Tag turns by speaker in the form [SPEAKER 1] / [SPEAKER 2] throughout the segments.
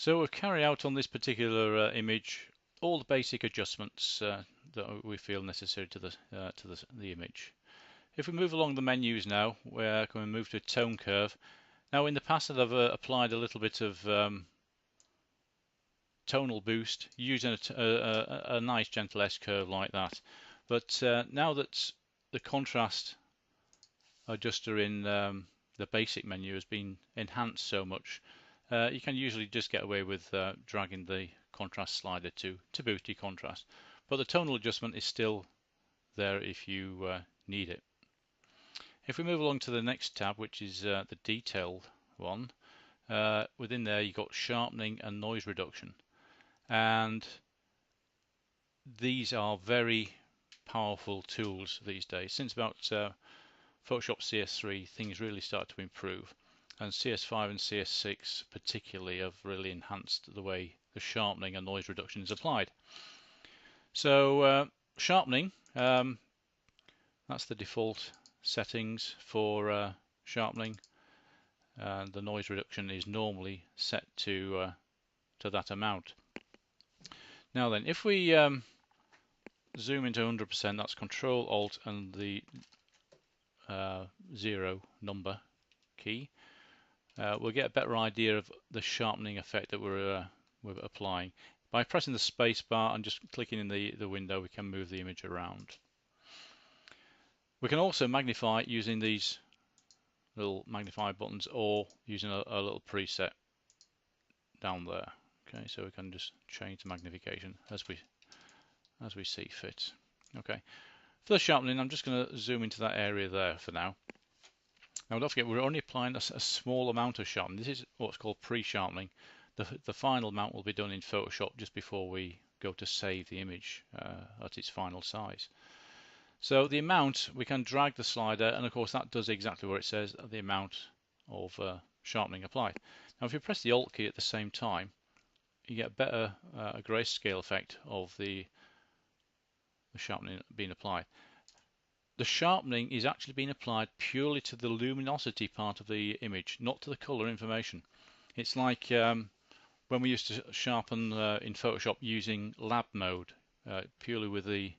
[SPEAKER 1] So we'll carry out on this particular image all the basic adjustments that we feel necessary to the image. If we move along the menus now, we're going to move to a tone curve. Now in the past I've applied a little bit of tonal boost using a nice gentle S curve like that. But now that the contrast adjuster in the basic menu has been enhanced so much, you can usually just get away with dragging the contrast slider to boost your contrast. But the tonal adjustment is still there if you need it. If we move along to the next tab, which is the detailed one, within there you've got sharpening and noise reduction. And these are very powerful tools these days. Since about Photoshop CS3, things really start to improve, and CS5 and CS6 particularly have really enhanced the way the sharpening and noise reduction is applied. So sharpening, that's the default settings for sharpening, and the noise reduction is normally set to that amount. Now then, if we zoom into 100%, that's Control Alt and the 0 number key, we'll get a better idea of the sharpening effect that we're applying. By pressing the space bar and just clicking in the window, we can move the image around. We can also magnify using these little magnify buttons, or using a little preset down there. Okay, so we can just change the magnification as we see fit. Okay, for the sharpening, I'm just going to zoom into that area there for now. Now don't forget, we're only applying a small amount of sharpening. This is what's called pre-sharpening. The final amount will be done in Photoshop just before we go to save the image at its final size. So the amount, we can drag the slider, and of course that does exactly what it says, the amount of sharpening applied. Now if you press the Alt key at the same time, you get a better grayscale effect of the sharpening being applied. The sharpening is actually being applied purely to the luminosity part of the image, not to the color information. It's like when we used to sharpen in Photoshop using lab mode, purely with the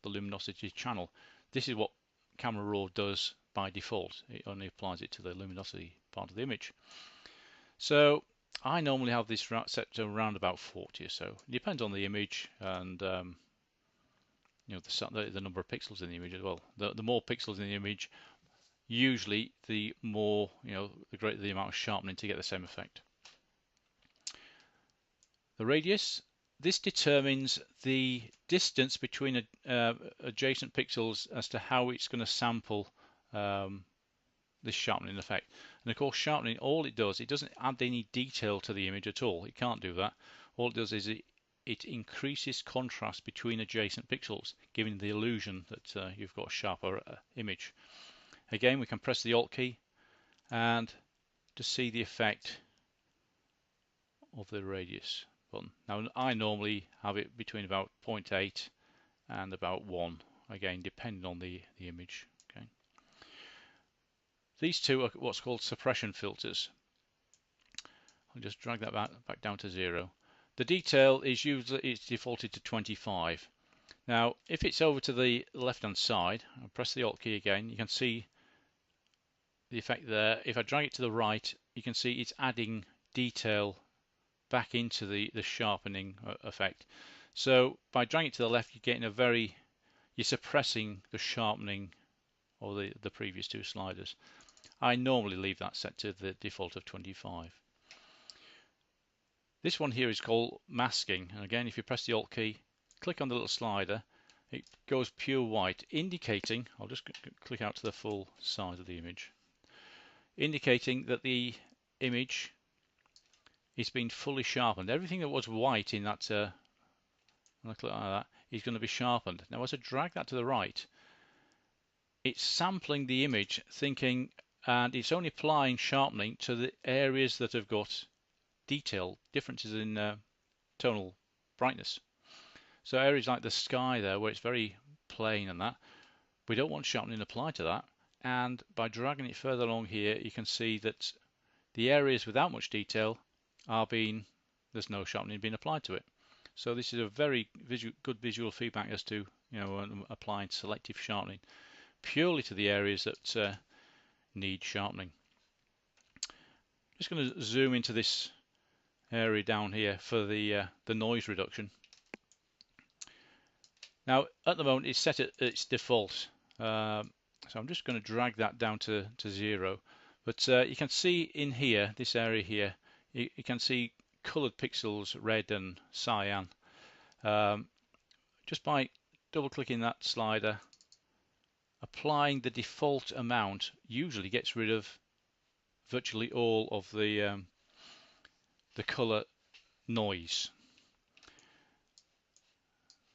[SPEAKER 1] luminosity channel. This is what Camera Raw does by default. It only applies it to the luminosity part of the image. So I normally have this set to around about 40 or so. It depends on the image and you know, the number of pixels in the image as well. The more pixels in the image, usually the more, you know, the greater the amount of sharpening to get the same effect. The radius, this determines the distance between adjacent pixels as to how it's going to sample this sharpening effect. And of course, sharpening, all it does, it doesn't add any detail to the image at all. It can't do that. All it does is it increases contrast between adjacent pixels, giving the illusion that you've got a sharper image. Again, we can press the Alt key and to see the effect of the radius button. Now I normally have it between about 0.8 and about 1, again depending on the image. Okay. These two are what's called suppression filters. I'll just drag that back down to 0. The detail is usually defaulted to 25. Now if it's over to the left hand side, I'll press the Alt key again, you can see the effect there. If I drag it to the right, you can see it's adding detail back into the sharpening effect. So by dragging it to the left, you're getting you're suppressing the sharpening of the previous two sliders. I normally leave that set to the default of 25. This one here is called masking, and again if you press the Alt key, click on the little slider, it goes pure white, indicating, I'll just click out to the full size of the image, indicating that the image is being fully sharpened. Everything that was white in that, when I click like that, is going to be sharpened. Now as I drag that to the right, it's sampling the image, thinking, and it's only applying sharpening to the areas that have got detail differences in tonal brightness. So areas like the sky there, where it's very plain and that, we don't want sharpening applied to that. And by dragging it further along here, you can see that the areas without much detail there's no sharpening being applied to it. So this is a very good visual feedback as to, applying selective sharpening purely to the areas that need sharpening. Just going to zoom into this area down here for the noise reduction. Now at the moment it's set at its default, so I'm just going to drag that down to 0. But you can see in here, this area here, you can see coloured pixels, red and cyan. Just by double clicking that slider, applying the default amount usually gets rid of virtually all of the colour noise.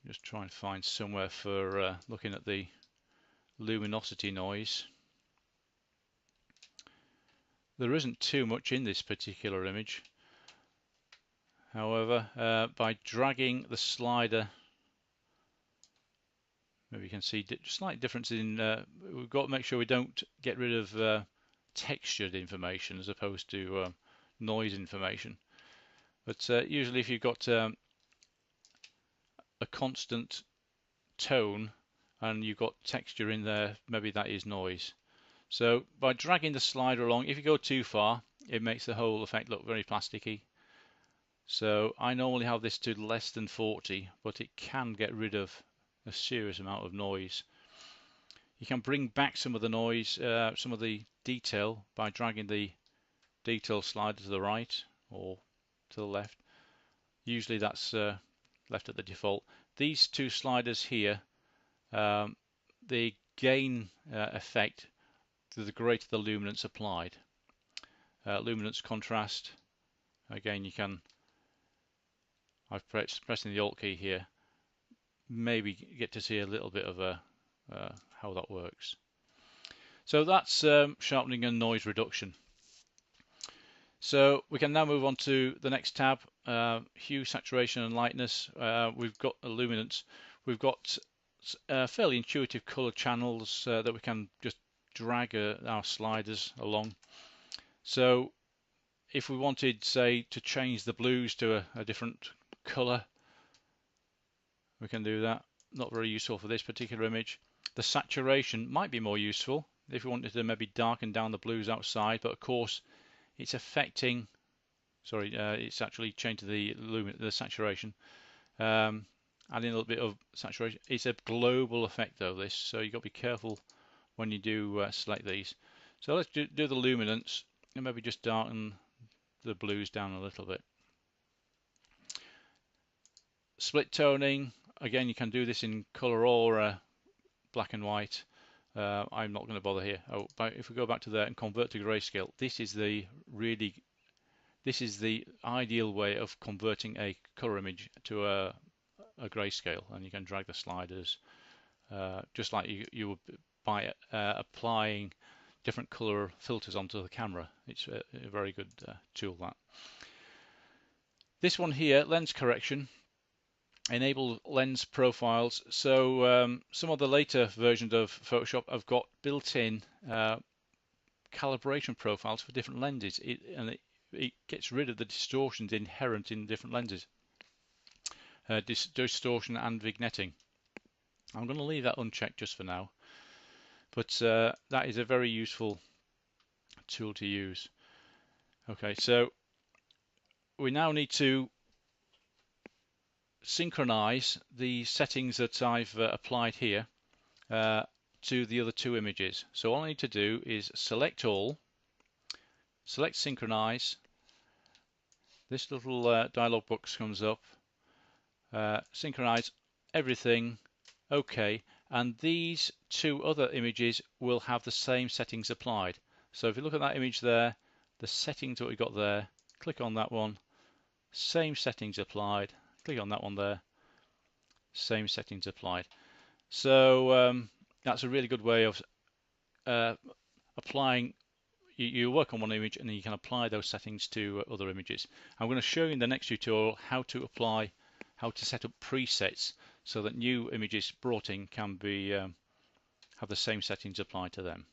[SPEAKER 1] Just try and find somewhere for looking at the luminosity noise. There isn't too much in this particular image. However, by dragging the slider, maybe you can see slight difference in, we've got to make sure we don't get rid of textured information as opposed to noise information. But usually if you've got a constant tone and you've got texture in there, maybe that is noise. So by dragging the slider along, if you go too far, it makes the whole effect look very plasticky. So I normally have this to less than 40, but it can get rid of a serious amount of noise. You can bring back some of the noise, some of the detail, by dragging the detail slider to the right or to the left. Usually that's left at the default. These two sliders here, the gain effect, the greater the luminance applied. Luminance contrast, again you can, I've pressing the Alt key here, maybe get to see a little bit of how that works. So that's sharpening and noise reduction. So we can now move on to the next tab, hue, saturation and lightness. We've got illuminance. We've got fairly intuitive color channels that we can just drag our sliders along. So if we wanted, say, to change the blues to a different color, we can do that. Not very useful for this particular image. The saturation might be more useful if we wanted to maybe darken down the blues outside, but of course it's affecting, it's actually changing the saturation, adding a little bit of saturation. It's a global effect though, this, so you've got to be careful when you do select these. So let's do the luminance and maybe just darken the blues down a little bit. Split toning, again you can do this in color or black and white. I'm not going to bother here. But if we go back to there and convert to grayscale, this is the ideal way of converting a color image to a grayscale, and you can drag the sliders just like you would by applying different color filters onto the camera. It's a very good tool, that. This one here, lens correction, enable lens profiles. So some of the later versions of Photoshop have got built-in calibration profiles for different lenses, and it gets rid of the distortions inherent in different lenses, distortion and vignetting. I'm going to leave that unchecked just for now, but that is a very useful tool to use. Okay, so we now need to synchronize the settings that I've applied here to the other two images. So all I need to do is select all, select synchronize. This little dialog box comes up, synchronize everything, OK, and these two other images will have the same settings applied. So if you look at that image there, the settings that we got there, click on that one, same settings applied. Click on that one there, same settings applied. So that's a really good way of applying. You work on one image and then you can apply those settings to other images. I'm going to show you in the next tutorial how to set up presets so that new images brought in can be have the same settings applied to them.